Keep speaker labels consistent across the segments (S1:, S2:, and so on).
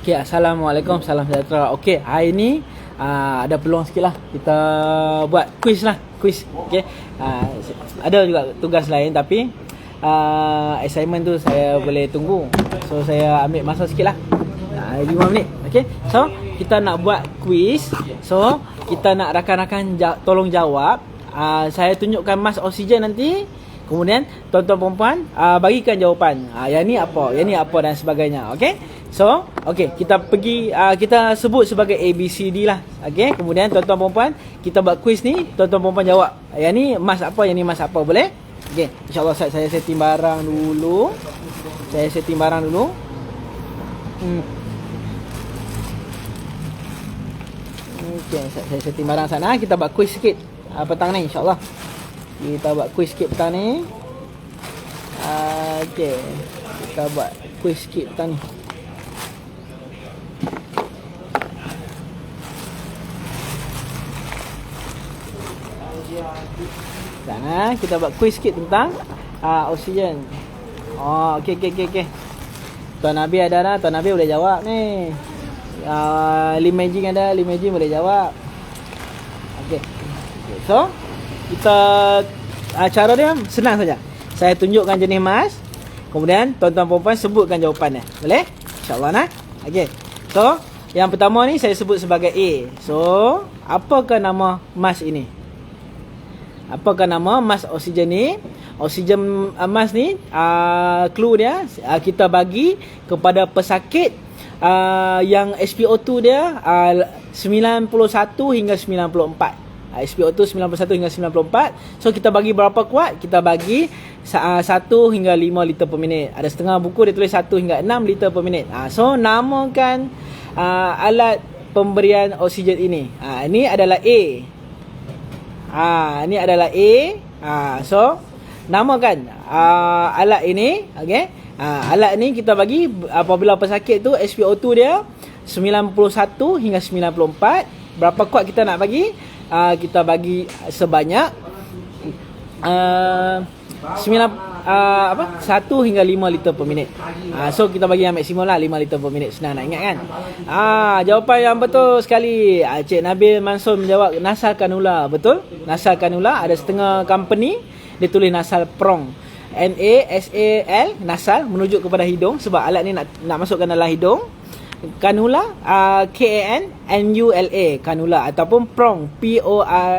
S1: Okay, Assalamualaikum, salam sejahtera. Okay, hari ni ada peluang sikit lah kita buat quiz lah. Okay, ada juga tugas lain tapi assignment tu saya boleh tunggu. So saya ambil masa sikit lah, 5 minit. Okay, so kita nak buat quiz. So kita nak rakan-rakan tolong jawab. Saya tunjukkan mask oksigen nanti. Kemudian tuan-tuan perempuan bagikan jawapan. Yang ni apa, yang ni apa dan sebagainya. Okay. So, okay, kita pergi, kita sebut sebagai ABCD lah. Okay, kemudian tuan-tuan perempuan, kita buat quiz ni, tuan-tuan perempuan jawab. Yang ni mas apa, yang ni mas apa, boleh? Okay, insyaAllah saya setting barang dulu. Okay, saya setting barang sana. Kita buat quiz sikit petang ni, insyaAllah. Kita buat quiz sikit petang ni. Okay, kita buat quiz sikit petang ni. Dan kita buat quiz sikit tentang oksigen. Oh, okey. Tuan Nabi ada dah, Tuan Nabi boleh jawab ni. Lim Majing ada, Lim Majing boleh jawab. Okey. So, kita cara dia senang saja. Saya tunjukkan jenis mask, kemudian tuan-tuan perempuan sebutkan jawapannya. Boleh? InsyaAllah nah. Okey. So, yang pertama ni saya sebut sebagai A. So, apakah nama mask ini? Apakah nama mask oksigen ni? Oksigen mask ni, clue dia kita bagi kepada pesakit yang SpO2 dia 91 hingga 94. SpO2 91 hingga 94. So kita bagi berapa kuat? Kita bagi 1 hingga 5 liter per minit. Ada setengah buku dia tulis 1 hingga 6 liter per minit. So namakan alat pemberian oksigen ini. Ini adalah A. Ini adalah A. So namakan alat ini. Okay. Alat ini kita bagi apabila pesakit tu SpO2 dia 91 hingga 94. Berapa kuat kita nak bagi? Kita bagi sebanyak 1 hingga 5 liter per minit. So kita bagi yang maksimum lah 5 liter per minit. Senang nak ingat kan? Jawapan yang betul sekali. Cik Nabil Mansur menjawab Nasal Kanula. Betul? Nasal Kanula ada setengah company dia tulis Nasal Prong. NASAL, nasal menuju kepada hidung sebab alat ni nak masukkan dalam hidung. Kanula, KANNULA, kanula ataupun prong, PRONG,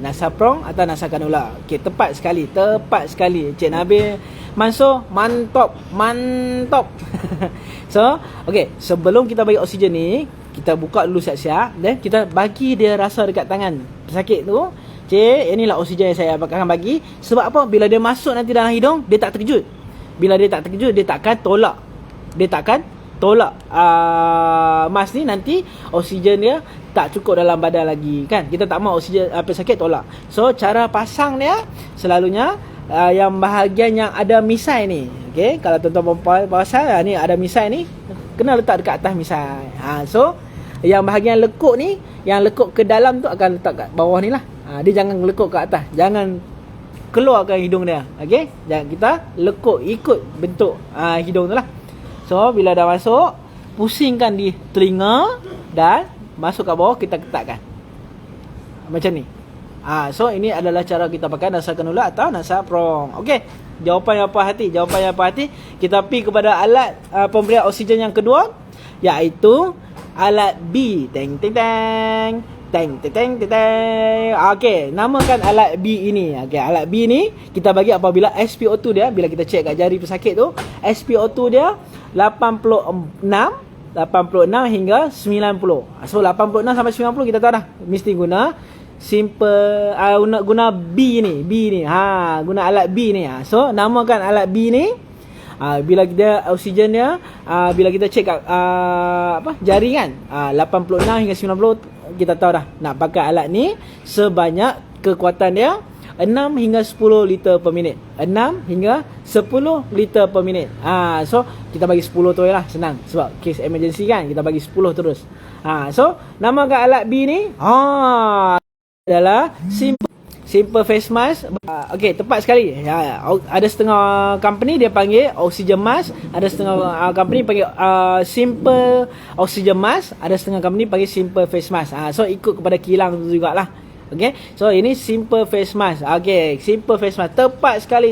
S1: nasal prong atau nasal kanula. Okey, tepat sekali. Cik Nabil Mansur, mantap. So, okey, sebelum kita bagi oksigen ni, kita buka dulu siap-siap dan kita bagi dia rasa dekat tangan pesakit tu. Cik, inilah oksigen yang saya akan bagi. Sebab apa? Bila dia masuk nanti dalam hidung, dia tak terkejut. Bila dia tak terkejut, dia takkan tolak mask ni, nanti oksigen dia tak cukup dalam badan lagi kan. Kita tak mahu oksigen pesakit tolak. So cara pasang dia selalunya yang bahagian yang ada misai ni. Okey, kalau tuan-tuan pasal ni ada misai ni, kena letak dekat atas misai. So yang bahagian lekuk ni, yang lekuk ke dalam tu akan letak kat bawah ni lah. Dia jangan lekuk ke atas, jangan keluarkan hidung dia. Okey, jangan, kita lekuk ikut bentuk hidung tu lah. So bila dah masuk, pusingkan di telinga dan masuk kat bawah, kita ketatkan macam ni. So ini adalah cara kita pakai nasal kanula atau nasal prong. Okey, jawapan yang apa hati. Kita pergi kepada alat pemberian oksigen yang kedua, iaitu alat B. Teng. Okey, namakan alat B ini. Okey, alat B ni kita bagi apabila SpO2 dia, bila kita cek kat jari pesakit tu, SpO2 dia 86 hingga 90. So 86 sampai 90 kita tahu dah mesti guna simple, guna B ni. Guna alat B ni. So namakan alat B ni. Bila kita oksigen dia, bila kita cek kat jari kan, 86 hingga 90 kita tahu dah nak pakai alat ni sebanyak kekuatan dia 6 hingga 10 liter per minit. 6 hingga 10 liter per minit. So kita bagi 10 tu lah, senang sebab case emergency kan, kita bagi 10 terus. So namakan alat B ni adalah simple face mask. Okey, tepat sekali. Ada setengah company dia panggil oxygen mask, ada setengah company panggil simple oxygen mask, ada setengah company panggil simple face mask. So ikut kepada kilang tu jugalah. Okey. So ini simple face mask. Okey, simple face mask. Tepat sekali.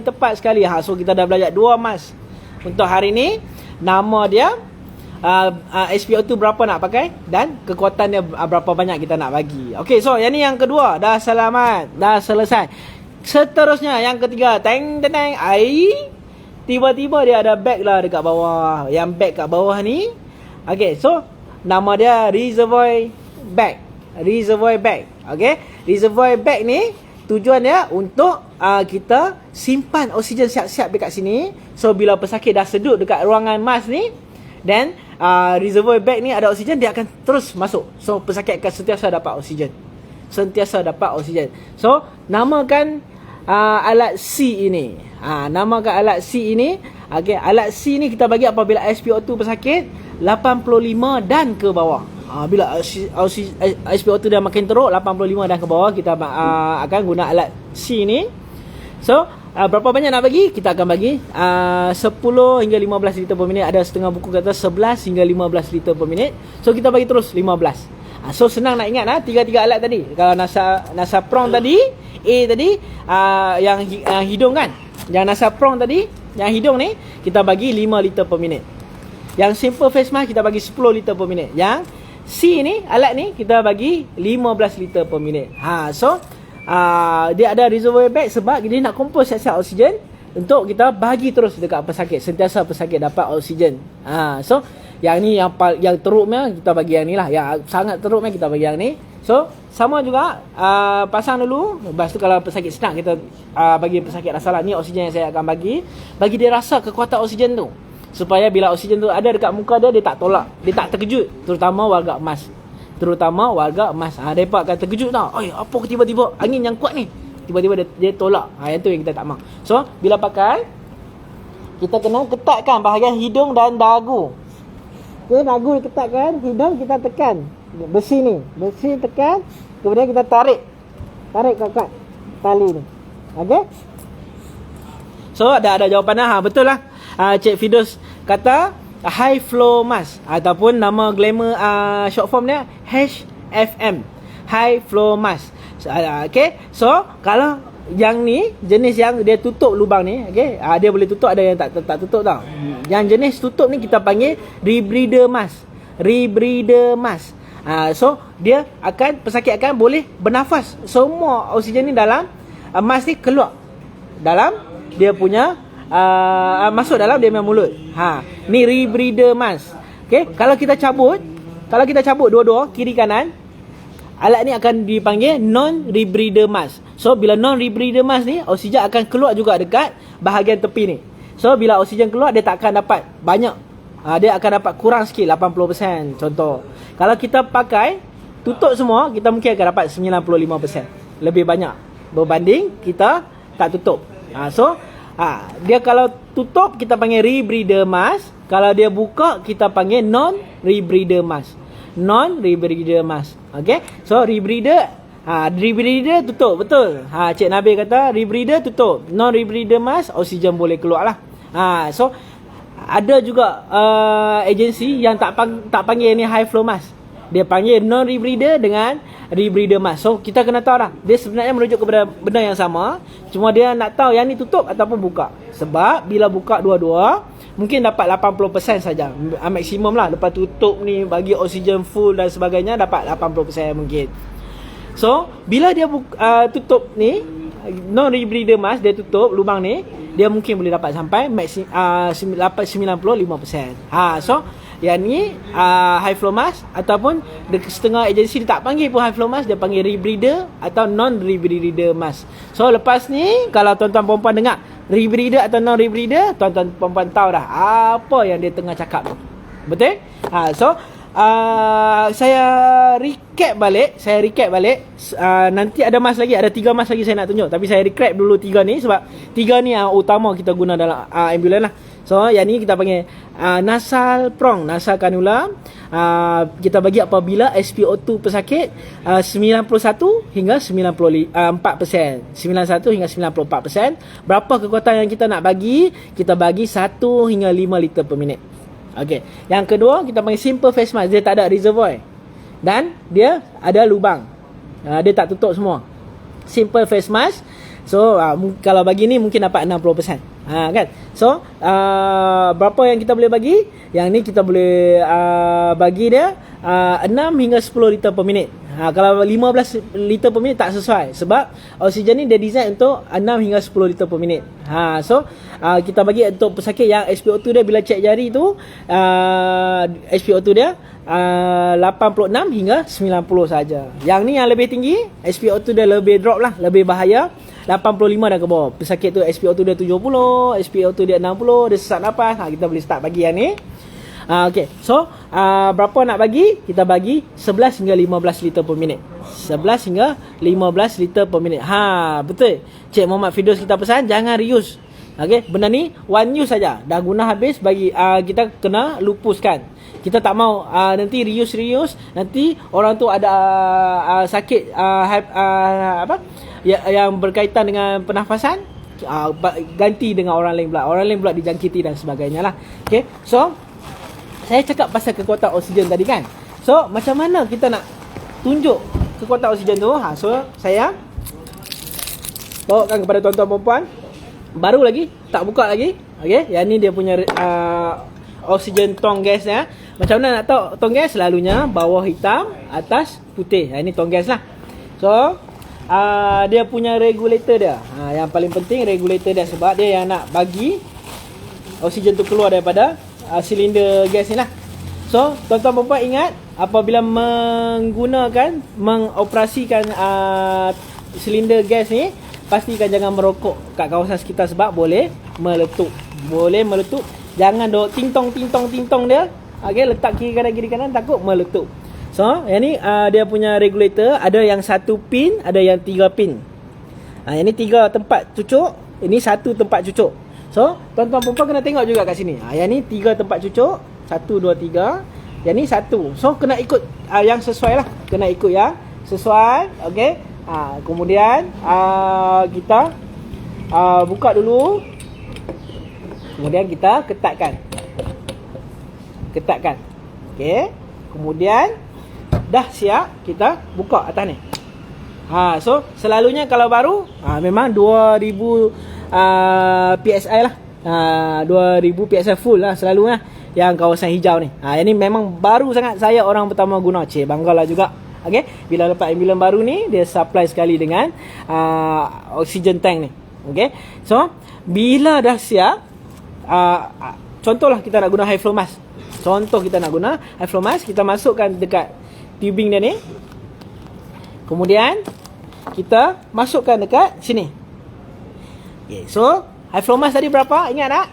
S1: So kita dah belajar 2 mask untuk hari ni. Nama dia SPO2 berapa nak pakai dan kekuatan dia berapa banyak kita nak bagi. Okey, so yang ni yang kedua dah selamat, dah selesai. Seterusnya yang ketiga, teng air. Tiba-tiba dia ada bag lah dekat bawah. Yang bag kat bawah ni. Okey, so nama dia reservoir bag. Okey, reservoir bag ni tujuan dia untuk kita simpan oksigen siap-siap dekat sini. So bila pesakit dah sedut dekat ruangan mask ni, then reservoir bag ni ada oksigen, dia akan terus masuk. So pesakit akan sentiasa dapat oksigen. So namakan alat C ini. Namakan alat C ini. Okey, alat C ni kita bagi apabila SpO2 pesakit 85 dan ke bawah. Bila SpO2 dah makin teruk 85 dan ke bawah, kita akan guna alat C ni. So berapa banyak nak bagi? Kita akan bagi 10 hingga 15 liter per minit. Ada setengah buku kata 11 hingga 15 liter per minit. So kita bagi terus 15. So senang nak ingat tiga-tiga alat tadi. Kalau nasa prong tadi, A tadi yang hidung kan. Yang nasa prong tadi, yang hidung ni kita bagi 5 liter per minit. Yang simple face mask kita bagi 10 liter per minit. Yang C ni, alat ni kita bagi 15 liter per minit. So dia ada reservoir bag sebab dia nak kumpul siap-siap oksigen untuk kita bagi terus dekat pesakit, sentiasa pesakit dapat oksigen. So yang ni yang teruknya kita bagi yang ni lah. Yang sangat teruknya kita bagi yang ni. So sama juga pasang dulu. Lepas tu kalau pesakit senang kita bagi pesakit rasa lah, ni oksigen yang saya akan bagi dia rasa kekuatan oksigen tu, supaya bila oksigen tu ada dekat muka dia tak tolak, dia tak terkejut. Terutama warga emas. Mereka akan terkejut tau. Apa tiba-tiba angin yang kuat ni, tiba-tiba dia tolak. Yang tu yang kita tak mahu. So bila pakai, kita kena ketatkan bahagian hidung dan dagu. Okay, dagu diketatkan, hidung kita tekan besi ni, besi tekan, kemudian kita tarik kat tali ni. Okay. So ada jawapan dah. Betul lah. Cik Fidos kata high flow mask, ataupun nama glamour short form dia HFM, high flow mask. Okay, so kalau yang ni jenis yang dia tutup lubang ni, okay, dia boleh tutup, ada yang tak tutup tau. Yang jenis tutup ni kita panggil rebreather mask. So dia pesakit akan boleh bernafas. Semua oksigen ni dalam mask ni keluar dalam dia punya masuk dalam dia punya mulut. Ni rebreather mask. Okay, kalau kita cabut dua-dua kiri kanan, alat ni akan dipanggil non-rebreather mask. So bila non-rebreather mask ni, oksigen akan keluar juga dekat bahagian tepi ni. So bila oksigen keluar, dia tak akan dapat banyak. Dia akan dapat kurang sikit, 80% contoh. Kalau kita pakai tutup semua, kita mungkin akan dapat 95%. Lebih banyak berbanding kita tak tutup. Dia kalau tutup kita panggil rebreather mask. Kalau dia buka kita panggil non-rebreather mask. Okay. So rebreather tutup, betul. Cik Nabil kata rebreather tutup, non-rebreather mask oksigen boleh keluar lah. So ada juga agensi yang tak panggil ni high flow mask. Dia panggil non-rebreather dengan rebreather mask. So kita kena tahu lah, dia sebenarnya merujuk kepada benda yang sama, cuma dia nak tahu yang ni tutup ataupun buka. Sebab bila buka dua-dua mungkin dapat 80% saja, maksimum lah. Lepas tutup ni bagi oksigen full dan sebagainya, dapat 80% mungkin. So bila dia tutup ni non-rebreather mask, dia tutup lubang ni, dia mungkin boleh dapat sampai 95%. So yang ni high flow mask, ataupun setengah agensi dia tak panggil pun high flow mask, dia panggil rebreather atau non-rebreather mask. So lepas ni kalau tuan-tuan perempuan dengar rebreather atau non-rebreather, tuan-tuan perempuan tahu dah apa yang dia tengah cakap tu. Betul? So saya recap balik. Nanti ada mask lagi, ada 3 mask lagi saya nak tunjuk, tapi saya recap dulu 3 ni sebab 3 ni yang utama kita guna dalam ambulans lah. So yang ni kita panggil nasal prong, nasal cannula, kita bagi apabila SpO2 pesakit 91 hingga 94%. 91 hingga 94%. Berapa kekuatan yang kita nak bagi? Kita bagi 1 hingga 5 liter per minit. Okey. Yang kedua, kita panggil simple face mask. Dia tak ada reservoir. Dan dia ada lubang. Dia tak tutup semua. Simple face mask. So kalau bagi ni mungkin dapat 60%. Kan? So berapa yang kita boleh bagi? Yang ni kita boleh bagi dia 6 hingga 10 liter per minit. Kalau 15 liter per minit tak sesuai, sebab oksigen ni dia design untuk 6 hingga 10 liter per minit. So kita bagi untuk pesakit yang SpO2 dia bila cek jari tu SpO2 dia 86 hingga 90 saja. Yang ni yang lebih tinggi, SpO2 dia lebih drop lah, lebih bahaya. 85 dah ke bawah. Pesakit tu SpO2 dia 70, SpO2 dia 60, dia sesak nafas. Kita boleh start bagi yang ni. Okay. So berapa nak bagi? Kita bagi 11 hingga 15 liter per minit. 11 hingga 15 liter per minit. Betul. Cik Muhammad Firdaus kita pesan jangan reuse. Okay, benda ni one use saja. Dah guna habis, bagi kita kena lupuskan. Kita tak mau nanti reuse nanti orang tu ada sakit yang berkaitan dengan pernafasan, ganti dengan orang lain pula dijangkiti dan sebagainya lah. Okay, so saya cakap pasal kekuatan oksigen tadi kan. So macam mana kita nak tunjuk kekuatan oksigen tu? So saya bawakan kepada tuan-tuan perempuan, baru lagi, tak buka lagi. Okay, yang ni dia punya oksigen tong gas ya. Macam mana nak tahu tong gas? Selalunya bawah hitam, atas putih. Ini tong gas lah. So dia punya regulator dia. Yang paling penting regulator dia, sebab dia yang nak bagi oksigen tu keluar daripada silinder gas ni lah. So tuan-tuan perempuan ingat, apabila mengoperasikan silinder gas ni, pastikan jangan merokok kat kawasan sekitar, sebab boleh meletup. Jangan duk ting-tong dia. Okay, letak kiri kanan takut meletup. So yang ni dia punya regulator, ada yang 1 pin, ada yang 3 pin. Yang ni 3 tempat cucuk, ini 1 tempat cucuk. So tuan-tuan perempuan kena tengok juga kat sini. Yang ni 3 tempat cucuk, 1 2 3. Yang ni 1. So kena ikut yang sesuai lah. Kena ikut yang sesuai. Okay. Kemudian kita buka dulu. Kemudian kita ketatkan. Okay. Kemudian dah siap, kita buka atas ni. So selalunya kalau baru memang 2000 PSI lah. 2000 PSI full lah selalunya yang kawasan hijau ni. Yang ni memang baru sangat, saya orang pertama guna. Banggalah juga. Okay. Bila dapat ambulans baru ni, dia supply sekali dengan oxygen tank ni. Okay. So bila dah siap, contohlah kita nak guna high flow mask. Kita masukkan dekat tubing dia ni. Kemudian kita masukkan dekat sini. Okay, so high flow mask tadi berapa? Ingat tak?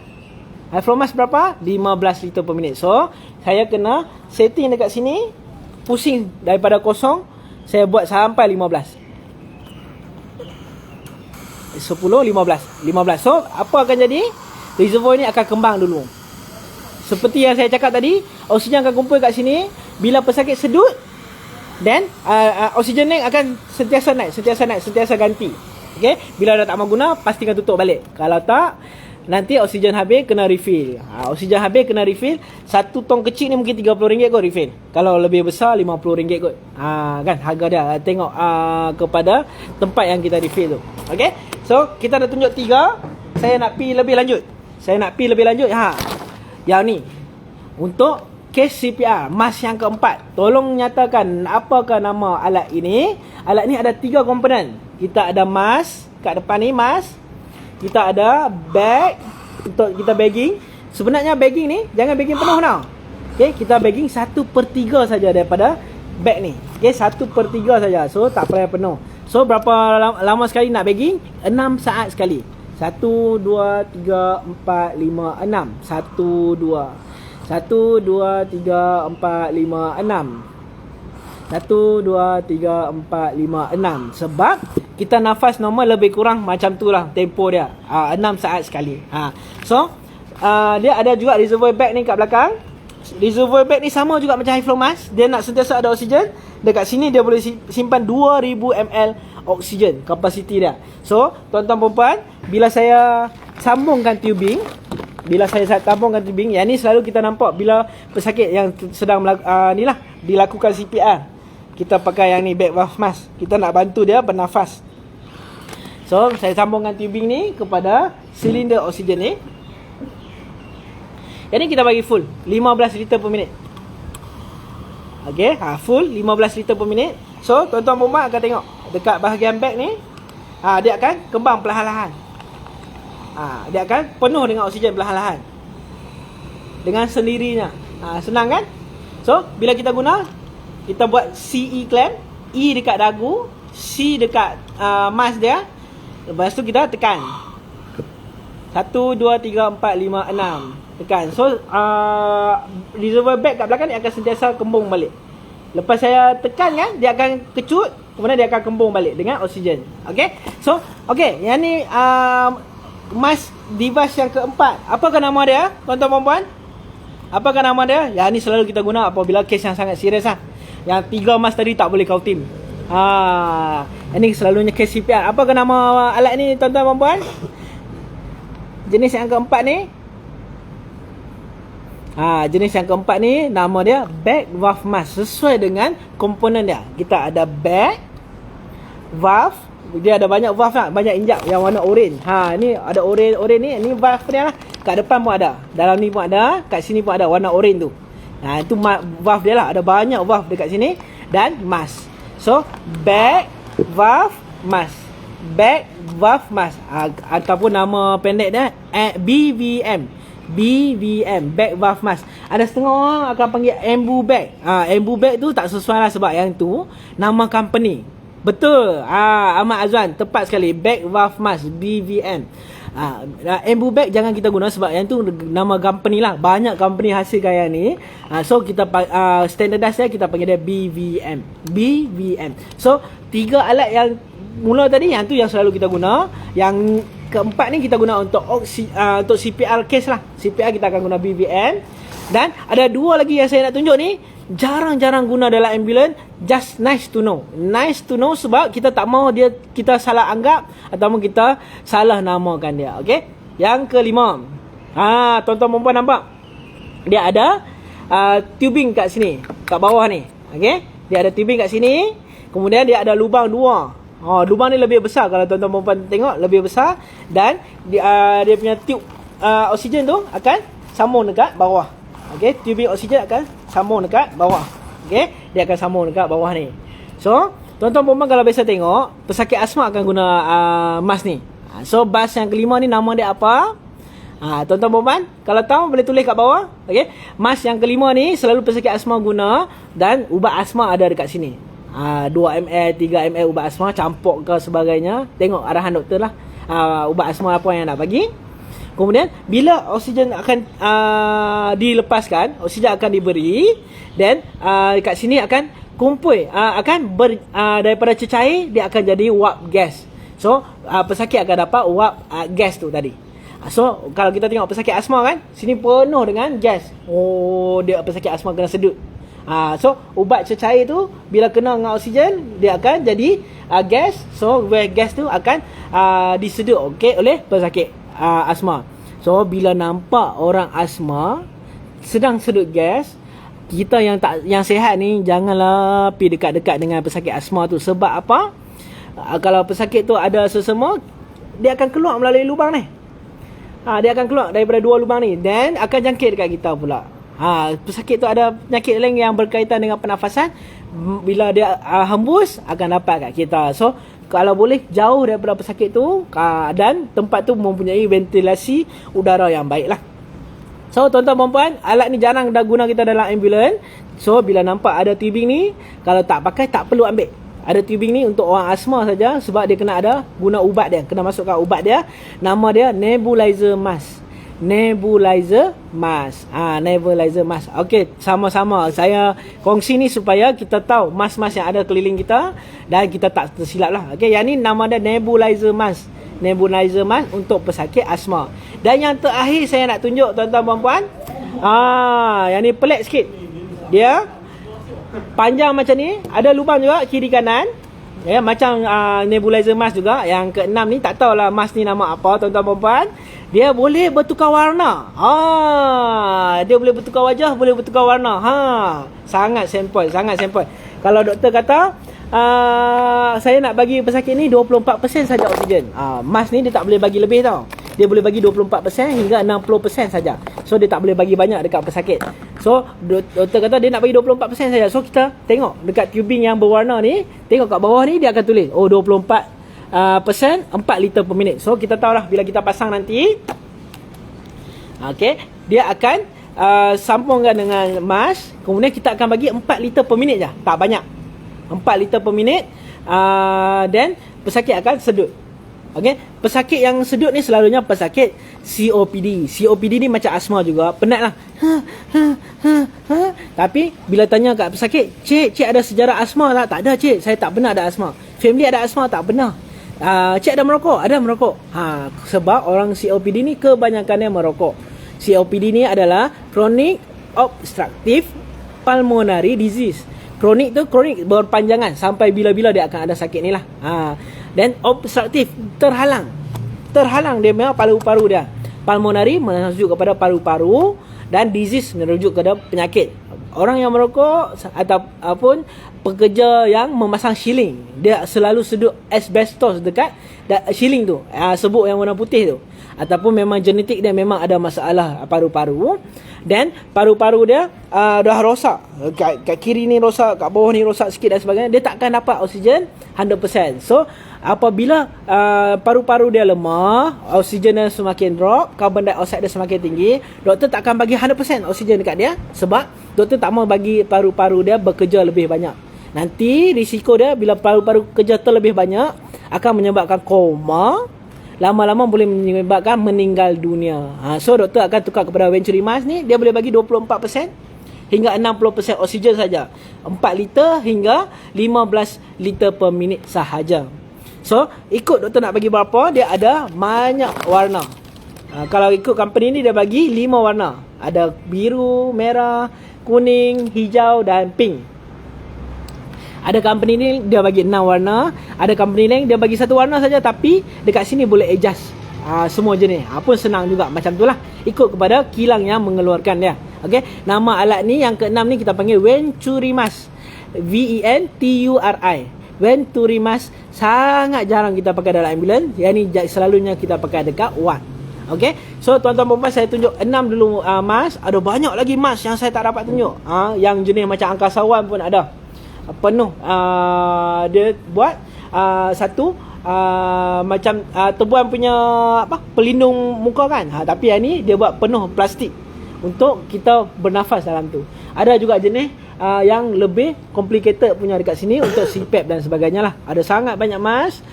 S1: High flow mask berapa? 15 liter per minit. So saya kena setting dekat sini, pusing daripada kosong, saya buat sampai 15. 10, 15. So apa akan jadi? Reservoir ni akan kembang dulu. Seperti yang saya cakap tadi, oksigen akan kumpul kat sini. Bila pesakit sedut, then oksigen ni akan sentiasa ganti. Okay? Bila dah tak mahu guna, pastikan tutup balik. Kalau tak, nanti oksigen habis kena refill. Satu tong kecil ni mungkin RM30 kot refill. Kalau lebih besar RM50 kot. Kan harga dia tengok kepada tempat yang kita refill tu. Okay? So kita dah tunjuk 3. Saya nak pi lebih lanjut. Yang ni untuk kes CPR, mask yang keempat. Tolong nyatakan apakah nama alat ini. Alat ni ada 3 komponen. Kita ada mask kat depan ni, mask. Kita ada bag untuk kita bagging. Sebenarnya bagging ni jangan bagging penuh tau. Okay, kita bagging 1/3 saja daripada bag ni. Okay, 1/3 saja. So tak payah penuh. So berapa lama sekali nak bagging? 6 saat sekali. 1 2 3 4 5 6. 1 2 3 4 5 6. 1 2 3 4 5 6. Sebab kita nafas normal lebih kurang macam tu lah tempo dia. 6 saat sekali. So dia ada juga reservoir bag ni kat belakang. Reservoir bag ni sama juga macam high flow mask. Dia nak sentiasa ada oksigen. Dekat sini dia boleh simpan 2000 ml oksigen kapasiti dia. So, tuan-tuan perempuan, bila saya sambungkan tubing, yang ni selalu kita nampak bila pesakit yang sedang dilakukan CPR. Kita pakai yang ni, bag valve mask. Kita nak bantu dia bernafas. So, saya sambungkan tubing ni kepada silinder oksigen ni. Yang ni kita bagi full 15 liter per minit. Okey, full 15 liter per minit. So, tuan-tuan perempuan akan tengok dekat bahagian bag ni, dia akan kembang perlahan-lahan. Dia akan penuh dengan oksigen perlahan-lahan. Dengan sendirinya. Senang kan? So, bila kita guna, kita buat CE clamp, E dekat dagu, C dekat mask dia. Lepas tu kita tekan. 1 2 3 4 5 6. Tekan. So, reservoir bag kat belakang ni akan sentiasa kembung balik. Lepas saya tekan kan, dia akan kecut, kemudian dia akan kembung balik dengan oksigen. Okay. So, okay. Yang ni mask device yang keempat. Apakah nama dia, tuan-tuan perempuan? Apakah nama dia? Yang ni selalu kita guna apabila kes yang sangat serius lah. Yang 3 mask tadi tak boleh kau tim. Ini selalunya kes CPR. Apakah nama alat ni, tuan-tuan perempuan? Jenis yang keempat ni, jenis yang keempat ni nama dia bag valve mask. Sesuai dengan komponen dia. Kita ada bag, valve. Dia ada banyak valve lah, banyak injap yang warna orange. Ni ada orange ni valve dia lah. Kat depan pun ada, dalam ni pun ada, kat sini pun ada warna orange tu. Itu valve dia lah. Ada banyak valve dekat sini. Dan mask. So, bag valve mask. Bag valve mask, ataupun nama pendek dia BVM. Bag valve mask. Ada setengah orang akan panggil Ambu bag. Ambu bag tu tak sesuai lah, sebab yang tu nama company. Betul. Ahmad Azwan, tepat sekali. Bag valve mask, BVM. Ambu bag jangan kita guna sebab yang tu nama company lah. Banyak company hasilkan yang ni. So kita standardize dia, kita panggil dia BVM. So 3 alat yang mula tadi, yang tu yang selalu kita guna. Yang keempat ni kita guna untuk untuk CPR case lah. CPR kita akan guna BVM. Dan ada 2 lagi yang saya nak tunjuk ni, jarang-jarang guna dalam ambulans. Just nice to know. Nice to know sebab kita tak mahu kita salah anggap ataupun kita salah namakan dia. Okay. Yang kelima, tuan-tuan perempuan nampak, dia ada tubing kat sini, kat bawah ni. Okay. Dia ada tubing kat sini. Kemudian dia ada lubang 2. Lubang ni lebih besar, kalau tuan-tuan perempuan tengok lebih besar. Dan dia punya tube oksigen tu akan sambung dekat bawah. Okey, tubing oksigen akan sambung dekat bawah. Okey, dia akan sambung dekat bawah ni. So, tuan-tuan perempuan kalau biasa tengok, pesakit asma akan guna mask ni. So, bas yang kelima ni nama dia apa? Tuan-tuan perempuan kalau tahu boleh tulis kat bawah. Okey, mask yang kelima ni selalu pesakit asma guna, dan ubat asma ada dekat sini. 2 ml, 3 ml ubat asma, campur ke sebagainya. Tengok arahan doktor lah, ubat asma apa yang nak bagi. Kemudian bila oksigen akan dilepaskan, oksigen akan diberi, dan kat sini akan kumpul, daripada cecair dia akan jadi uap gas. So pesakit akan dapat uap gas tu tadi. So kalau kita tengok pesakit asma kan, sini penuh dengan gas. Dia pesakit asma kena sedut. So ubat cecair tu bila kena dengan oksigen, dia akan jadi gas. So gas tu akan disedut oleh pesakit asma. So bila nampak orang asma sedang sedut gas, kita yang sihat ni janganlah pergi dekat-dekat dengan pesakit asma tu. Sebab apa? Kalau pesakit tu ada sesama, dia akan keluar melalui lubang ni. Dia akan keluar daripada 2 lubang ni, dan akan jangkit dekat kita pula. Pesakit tu ada penyakit lain yang berkaitan dengan pernafasan. Bila dia hembus, akan dapat kat kita. So kalau boleh jauh daripada pesakit tu, dan tempat tu mempunyai ventilasi udara yang baik lah. So tuan-tuan perempuan, alat ni jarang dah guna kita dalam ambulans. So bila nampak ada tubing ni, kalau tak pakai tak perlu ambil. Ada tubing ni untuk orang asma saja, sebab dia kena ada guna ubat dia, kena masukkan ubat dia. Nama dia nebulizer mask. Nebulizer mask. Nebulizer mask. Okey, sama-sama saya kongsi ni supaya kita tahu mask-mask yang ada keliling kita dan kita tak tersilap lah. Okey, yang ni nama dia nebulizer mask. Nebulizer mask untuk pesakit asma. Dan yang terakhir saya nak tunjuk tuan-tuan puan-puan, Yang ni pelik sikit. Dia panjang macam ni, ada lubang juga kiri kanan. Ya, macam nebulizer mask juga. Yang ke-6 ni tak tahulah mask ni nama apa tuan-tuan puan-puan. Dia boleh bertukar warna. Dia boleh bertukar wajah, boleh bertukar warna. Sangat simple, sangat simple. Kalau doktor kata saya nak bagi pesakit ni 24% saja oksigen. Mask ni dia tak boleh bagi lebih tau. Dia boleh bagi 24% hingga 60% saja. So dia tak boleh bagi banyak dekat pesakit. So doktor kata dia nak bagi 24% saja. So kita tengok dekat tubing yang berwarna ni, tengok kat bawah ni dia akan tulis 24% 4 liter per minit. So kita tahulah bila kita pasang nanti, okey, dia akan sambungkan dengan mask. Kemudian kita akan bagi 4 liter per minit je, tak banyak. 4 liter per minit. Dan pesakit akan sedut. Okey, pesakit yang sedut ni selalunya pesakit COPD. COPD ni macam asma juga, penat lah. Tapi bila tanya kat pesakit, cik ada sejarah asma tak? Tak ada cik, saya tak pernah ada asma. Family ada asma tak? Pernah. Cik ada merokok? Ada merokok. Sebab orang COPD ni kebanyakannya merokok. COPD ni adalah Chronic Obstructive Pulmonary Disease. Kronik tu kronik berpanjangan, sampai bila-bila dia akan ada sakit ni lah. Dan obstruktif, terhalang dia memang paru-paru dia. Pulmonary merujuk kepada paru-paru, dan disease merujuk kepada penyakit. Orang yang merokok ataupun pekerja yang memasang shielding, dia selalu sedut asbestos dekat shielding tu, sebuk yang warna putih tu. Ataupun memang genetik dia memang ada masalah paru-paru, dan paru-paru dia dah rosak. Kat kiri ni rosak, kat bawah ni rosak sikit dan sebagainya. Dia takkan dapat oksigen 100%. So apabila paru-paru dia lemah, oksigen dia semakin drop, carbon dioxide dia semakin tinggi, doktor takkan bagi 100% oksigen dekat dia, sebab doktor tak mau bagi paru-paru dia bekerja lebih banyak. Nanti risiko dia bila paru-paru kerja terlebih banyak akan menyebabkan koma, lama-lama boleh menyebabkan meninggal dunia. So doktor akan tukar kepada Venturi Mask ni. Dia boleh bagi 24% hingga 60% oksigen saja, 4 liter hingga 15 liter per minit sahaja. So ikut doktor nak bagi berapa, dia ada banyak warna. Kalau ikut company ni dia bagi 5 warna. Ada biru, merah, kuning, hijau dan pink. Ada company ni dia bagi 6 warna. Ada company lain dia bagi 1 warna saja, tapi dekat sini boleh adjust semua jenis. Pun senang juga macam tu lah, ikut kepada kilang yang mengeluarkan dia. Okey, nama alat ni yang ke-6 ni kita panggil Venturi Mask. VENTURI. Venturi Mask sangat jarang kita pakai dalam ambulans. Yang ni selalunya kita pakai dekat ward. Okey, so tuan-tuan puan-puan, saya tunjuk 6 dulu mask. Ada banyak lagi mask yang saya tak dapat tunjuk. Yang jenis macam angkasawan pun ada penuh. Dia buat satu macam tebuan punya pelindung muka kan. Tapi yang ni dia buat penuh plastik untuk kita bernafas dalam tu. Ada juga jenis yang lebih complicated punya dekat sini untuk CPAP dan sebagainya lah. Ada sangat banyak mask.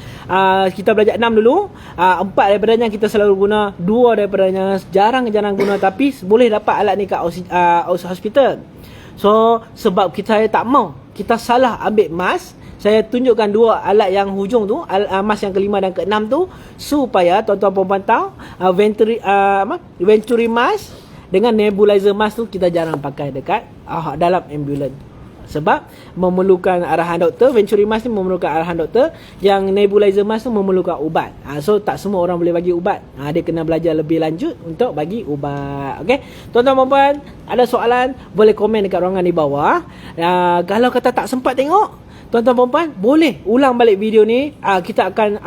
S1: Kita belajar 6 dulu. 4 daripadanya kita selalu guna, 2 daripadanya jarang-jarang guna, tapi boleh dapat alat ni kat hospital. So sebab saya tak mau kita salah ambil mask, saya tunjukkan 2 alat yang hujung tu, mask yang ke-5 dan ke-6 tu, supaya tuan-tuan puan-puan tahu Venturi Mask dengan nebulizer mask tu kita jarang pakai dekat dalam ambulans. Sebab memerlukan arahan doktor. Venturi Mask ni memerlukan arahan doktor. Yang nebulizer mask tu memerlukan ubat. So tak semua orang boleh bagi ubat. Dia kena belajar lebih lanjut untuk bagi ubat. Okey, tuan-tuan puan-puan, ada soalan boleh komen dekat ruangan di bawah. Kalau kata tak sempat tengok, tuan-tuan puan-puan boleh ulang balik video ni. Kita akan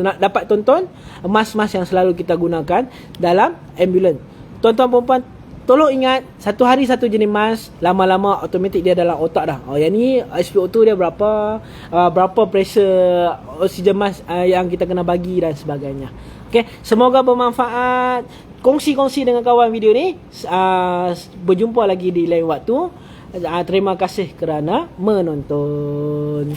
S1: nak dapat tonton mask-mask yang selalu kita gunakan dalam ambulans. Tuan-tuan puan-puan, tolong ingat, satu hari satu jenis mask, lama-lama automatik dia dalam otak dah. Yang ni SpO2 dia berapa, berapa pressure oksigen mask yang kita kena bagi dan sebagainya. Okay, semoga bermanfaat. Kongsi-kongsi dengan kawan video ni. Berjumpa lagi di lain waktu. Terima kasih kerana menonton.